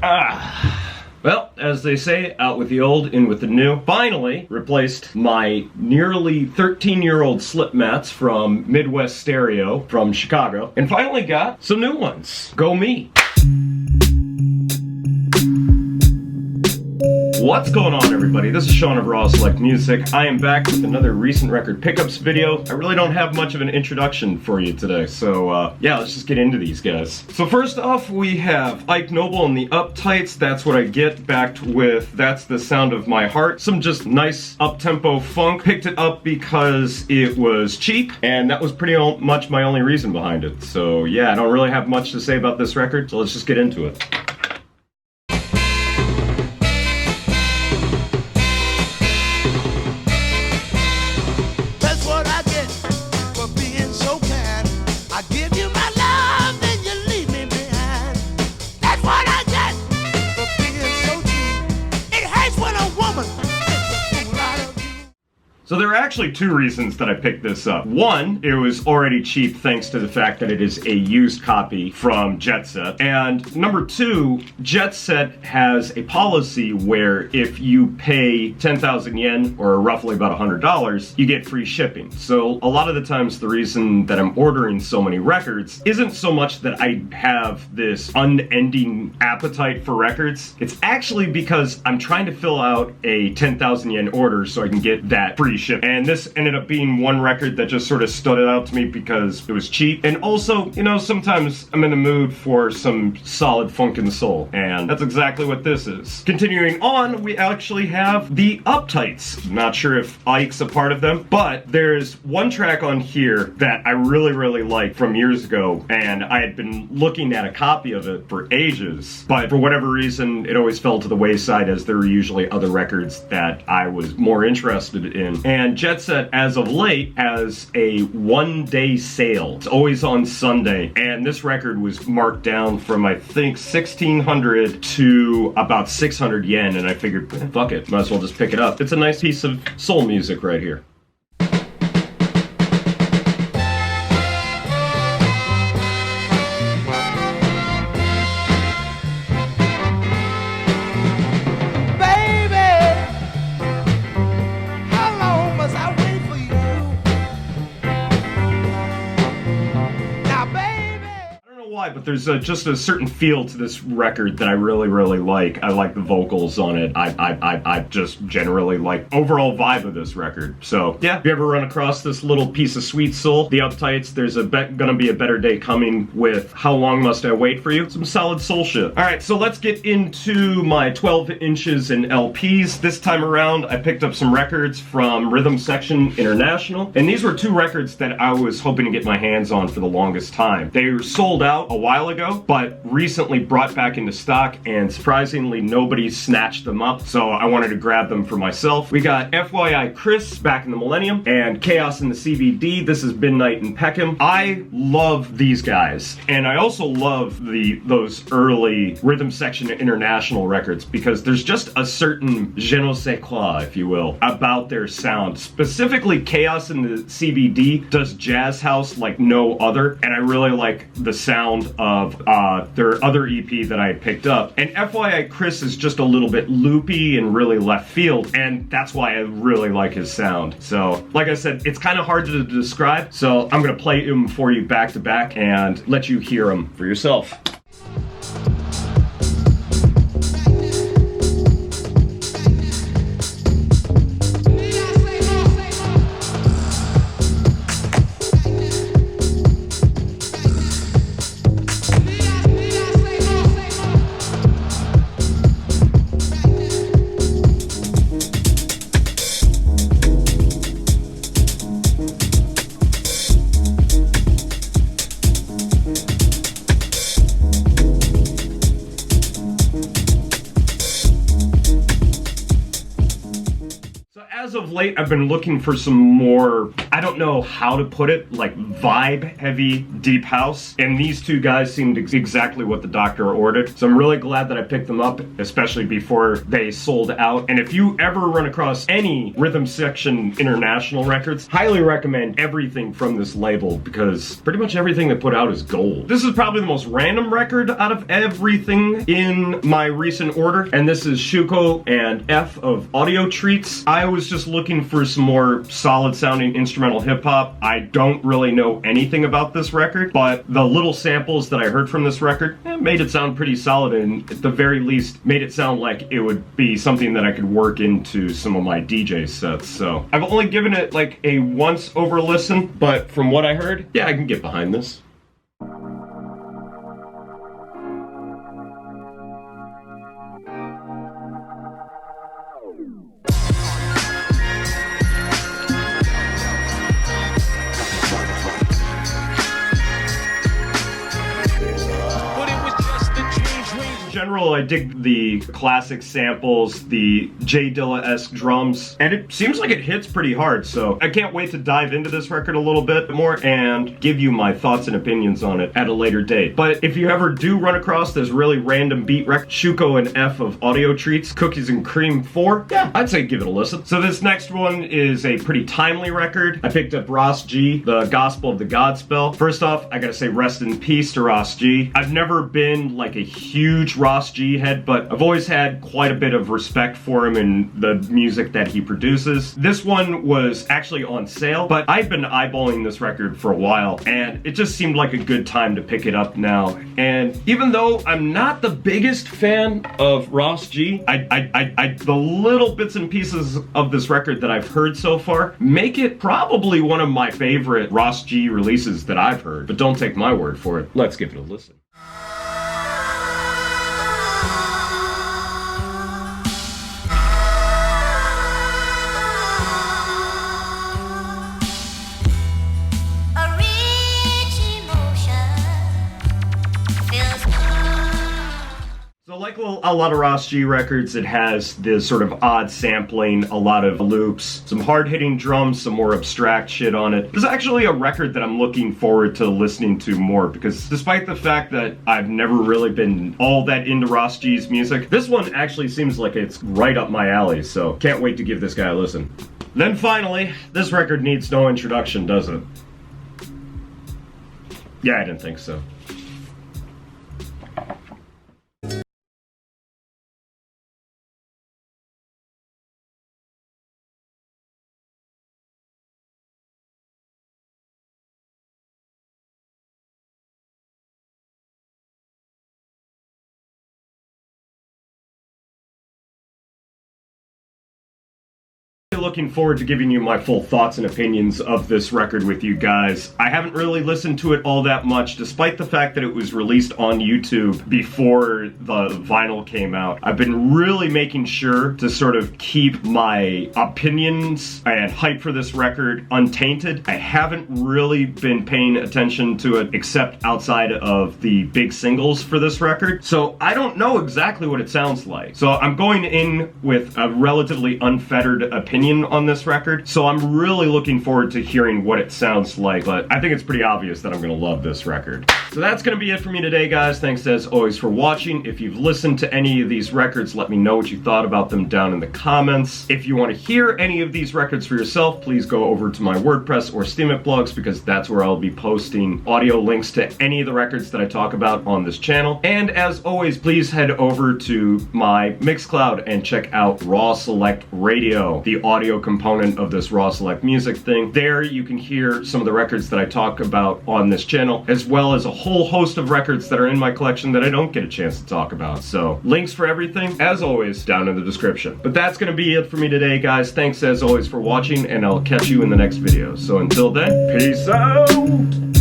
Well, as they say, out with the old, in with the new. Finally replaced my nearly 13-year-old slip mats from Midwest Stereo from Chicago, and finally got some new ones. Go me. What's going on, everybody? This is Sean of Raw Select Music. I am back with another recent record pickups video. I really don't have much of an introduction for you today, so yeah, let's just get into these guys. So first off, we have Ike Noble and the Uptights. That's what I get, backed with That's the Sound of My Heart. Some just nice up-tempo funk. Picked it up because it was cheap, and that was pretty much my only reason behind it. So yeah, I don't really have much to say about this record, so let's just get into it. So there are actually two reasons that I picked this up. One, it was already cheap thanks to the fact that it is a used copy from Jet Set. And number two, Jet Set has a policy where if you pay 10,000 yen, or roughly about $100, you get free shipping. So a lot of the times the reason that I'm ordering so many records isn't so much that I have this unending appetite for records. It's actually because I'm trying to fill out a 10,000 yen order so I can get that free shipping. And this ended up being one record that just sort of stood out to me because it was cheap. And also, you know, sometimes I'm in the mood for some solid funk and soul. And that's exactly what this is. Continuing on, we actually have the Uptights. Not sure if Ike's a part of them, but there's one track on here that I really like from years ago. And I had been looking at a copy of it for ages. But for whatever reason, it always fell to the wayside as there were usually other records that I was more interested in. And Jet Set, as of late, has a one-day sale. It's always on Sunday, and this record was marked down from, I think, 1,600 to about 600 yen, and I figured, fuck it, might as well just pick it up. It's a nice piece of soul music right here. But there's just a certain feel to this record that I really like. I like the vocals on it. I just generally like overall vibe of this record. So yeah, if you ever run across this little piece of sweet soul, the Uptights, there's gonna be a better day coming with How Long Must I Wait For You? Some solid soul shit. Alright, so let's get into my 12 inches and LPs. This time around, I picked up some records from Rhythm Section International, and these were two records that I was hoping to get my hands on for the longest time. They were sold out a while ago, but recently brought back into stock, and surprisingly nobody snatched them up, so I wanted to grab them for myself. We got FYI Chris, Back in the Millennium, and Chaos in the CBD. This is Midnight in Peckham. I love these guys, and I also love those early Rhythm Section International records because there's just a certain je ne sais quoi, if you will, about their sound. Specifically, Chaos in the CBD does jazz house like no other, and I really like the sound of their other EP that I had picked up. And FYI Chris is just a little bit loopy and really left field, and that's why I really like his sound. So, like I said, it's kind of hard to describe, so I'm gonna play him for you back to back and let you hear him for yourself. of late, I've been looking for some more, I don't know how to put it, like vibe-heavy deep house, and these two guys seemed exactly what the doctor ordered. So I'm really glad that I picked them up, especially before they sold out. And if you ever run across any Rhythm Section International records, highly recommend everything from this label, because pretty much everything they put out is gold. This is probably the most random record out of everything in my recent order, and this is Shuko and F of Audio Treats. I was just looking for some more solid sounding instrumental hip hop. I don't really know anything about this record, but the little samples that I heard from this record made it sound pretty solid, and at the very least made it sound like it would be something that I could work into some of my DJ sets. So I've only given it like a once over listen, but from what I heard, yeah, I can get behind this. In general, I dig the classic samples, the J Dilla-esque drums, and it seems like it hits pretty hard, so I can't wait to dive into this record a little bit more and give you my thoughts and opinions on it at a later date. But if you ever do run across this really random beat record, Shuko and F of Audio Treats, Cookies and Cream 4, yeah, I'd say give it a listen. So this next one is a pretty timely record. I picked up Ross G, The Gospel of the Godspell. First off, I gotta say rest in peace to Ross G. I've never been like a huge Ross G head, but I've always had quite a bit of respect for him and the music that he produces. This one was actually on sale, but I've been eyeballing this record for a while, and it just seemed like a good time to pick it up now. And even though I'm not the biggest fan of Ross G, the little bits and pieces of this record that I've heard so far make it probably one of my favorite Ross G releases that I've heard. But don't take my word for it. Let's give it a listen. So like a lot of Ross G records, it has this sort of odd sampling, a lot of loops, some hard-hitting drums, some more abstract shit on it. This is actually a record that I'm looking forward to listening to more, because despite the fact that I've never really been all that into Ross G's music, this one actually seems like it's right up my alley, so can't wait to give this guy a listen. Then finally, this record needs no introduction, does it? Yeah, I didn't think so. Looking forward to giving you my full thoughts and opinions of this record with you guys. I haven't really listened to it all that much, despite the fact that it was released on YouTube before the vinyl came out. I've been really making sure to sort of keep my opinions and hype for this record untainted. I haven't really been paying attention to it except outside of the big singles for this record, so I don't know exactly what it sounds like. So I'm going in with a relatively unfettered opinion on this record, so I'm really looking forward to hearing what it sounds like, but I think it's pretty obvious that I'm gonna love this record. So that's gonna be it for me today, guys. Thanks as always for watching. If you've listened to any of these records, let me know what you thought about them down in the comments. If you want to hear any of these records for yourself, please go over to my WordPress or Steemit blogs, because that's where I'll be posting audio links to any of the records that I talk about on this channel. And as always, please head over to my Mixcloud and check out Raw Select Radio, the audio component of this Raw Select music thing. There you can hear some of the records that I talk about on this channel, as well as a whole host of records that are in my collection that I don't get a chance to talk about. So links for everything, as always, down in the description. But that's gonna be it for me today, guys. Thanks as always for watching, and I'll catch you in the next video. So until then, peace out!